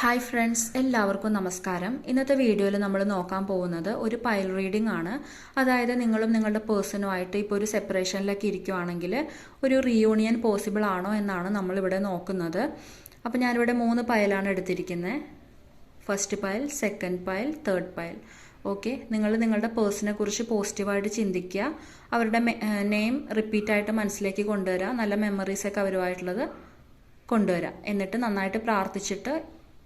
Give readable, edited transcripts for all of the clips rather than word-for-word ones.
Hi friends, എല്ലാവർക്കും നമസ്കാരം. ഇന്നത്തെ വീഡിയോയിൽ നമ്മൾ നോക്കാൻ പോകുന്നത് ഒരു പൈൽ റീഡിംഗ് ആണ്. അതായത് നിങ്ങളും നിങ്ങളുടെ പേഴ്സണുമായിട്ട് ഇപ്പോൾ ഒരു സെപ്പറേഷനിലൊക്കെ ഇരിക്കുവാണെങ്കിൽ ഒരു റീയൂണിയൻ പോസിബിൾ ആണോ എന്നാണ് നമ്മളിവിടെ നോക്കുന്നത്. അപ്പോൾ ഞാനിവിടെ 3 പൈലാണ് എടുത്തിരിക്കുന്നത്. First pile, second pile, third pile. Okay, നിങ്ങൾ നിങ്ങളുടെ പേഴ്സണെ കുറിച്ച് പോസിറ്റീവായിട്ട് ചിന്തിക്കുക. അവരുടെ നെയിം റിപ്പീറ്റായിട്ട് മനസ്സിലേക്ക് കൊണ്ടുവരിക. നല്ല മെമ്മറീസൊക്കെ അവരുമായിട്ടുള്ളത് കൊണ്ടുവരിക. എന്നിട്ട് നന്നായിട്ട് പ്രാർത്ഥിച്ചിട്ട്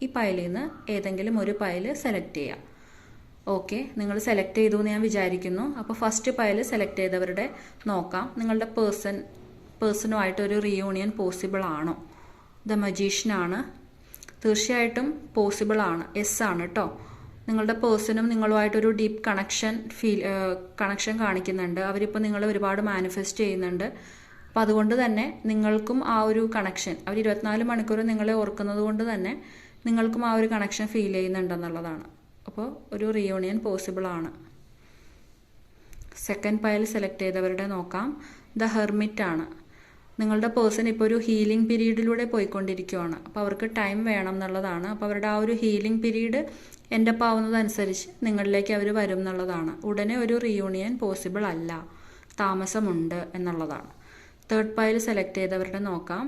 ഈ പൈലിൽ നിന്ന് ഏതെങ്കിലും ഒരു പൈല് സെലക്ട് ചെയ്യുക. നിങ്ങൾ സെലക്ട് ചെയ്തു എന്ന് ഞാൻ വിചാരിക്കുന്നു. അപ്പോൾ ഫസ്റ്റ് പൈല് സെലക്ട് ചെയ്തവരുടെ നോക്കാം, നിങ്ങളുടെ പേഴ്സണുമായിട്ടൊരു റീയൂണിയൻ പോസിബിൾ ആണോ. ദ മജീഷ്യനാണ്. തീർച്ചയായിട്ടും പോസിബിൾ ആണ്, യെസ് ആണ് കേട്ടോ. നിങ്ങളുടെ പേഴ്സണും നിങ്ങളുമായിട്ടൊരു ഡീപ്പ് കണക്ഷൻ കാണിക്കുന്നുണ്ട്. അവരിപ്പോൾ നിങ്ങളെ ഒരുപാട് മാനിഫെസ്റ്റ് ചെയ്യുന്നുണ്ട്. അപ്പോൾ അതുകൊണ്ട് തന്നെ നിങ്ങൾക്കും ആ ഒരു കണക്ഷൻ, അവർ 24 മണിക്കൂർ നിങ്ങളെ ഓർക്കുന്നത് കൊണ്ട് തന്നെ നിങ്ങൾക്കും ആ ഒരു കണക്ഷൻ ഫീൽ ചെയ്യുന്നുണ്ടെന്നുള്ളതാണ്. അപ്പോൾ ഒരു റീയൂണിയൻ പോസിബിൾ ആണ്. സെക്കൻഡ് പൈൽ സെലക്ട് ചെയ്തവരുടെ നോക്കാം. ദ ഹെർമിറ്റ് ആണ്. നിങ്ങളുടെ പേഴ്സൺ ഇപ്പോൾ ഒരു ഹീലിംഗ് പീരീഡിലൂടെ പോയിക്കൊണ്ടിരിക്കുകയാണ്. അപ്പോൾ അവർക്ക് ടൈം വേണം എന്നുള്ളതാണ്. അപ്പോൾ അവരുടെ ആ ഒരു ഹീലിംഗ് പീരീഡ് എൻ്റെ ആവുന്നതനുസരിച്ച് നിങ്ങളിലേക്ക് അവർ വരും എന്നുള്ളതാണ്. ഉടനെ ഒരു റീയൂണിയൻ പോസിബിൾ അല്ല, താമസമുണ്ട് എന്നുള്ളതാണ്. തേർഡ് പൈൽ സെലക്ട് ചെയ്തവരുടെ നോക്കാം.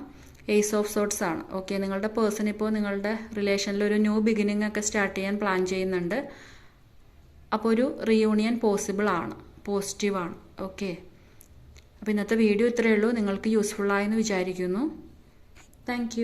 ഏസ് ഓഫ് സോർട്സ് ആണ്. നിങ്ങളുടെ പേഴ്സൺ ഇപ്പോൾ നിങ്ങളുടെ റിലേഷനിൽ ഒരു ന്യൂ ബിഗിനിങ് ഒക്കെ സ്റ്റാർട്ട് ചെയ്യാൻ പ്ലാൻ ചെയ്യുന്നുണ്ട്. അപ്പോൾ ഒരു റീയൂണിയൻ പോസിബിൾ ആണ്, പോസിറ്റീവാണ്. അപ്പോൾ ഇന്നത്തെ വീഡിയോ ഇത്രയേ ഉള്ളൂ. നിങ്ങൾക്ക് യൂസ്ഫുൾ ആയെന്ന് വിചാരിക്കുന്നു. താങ്ക്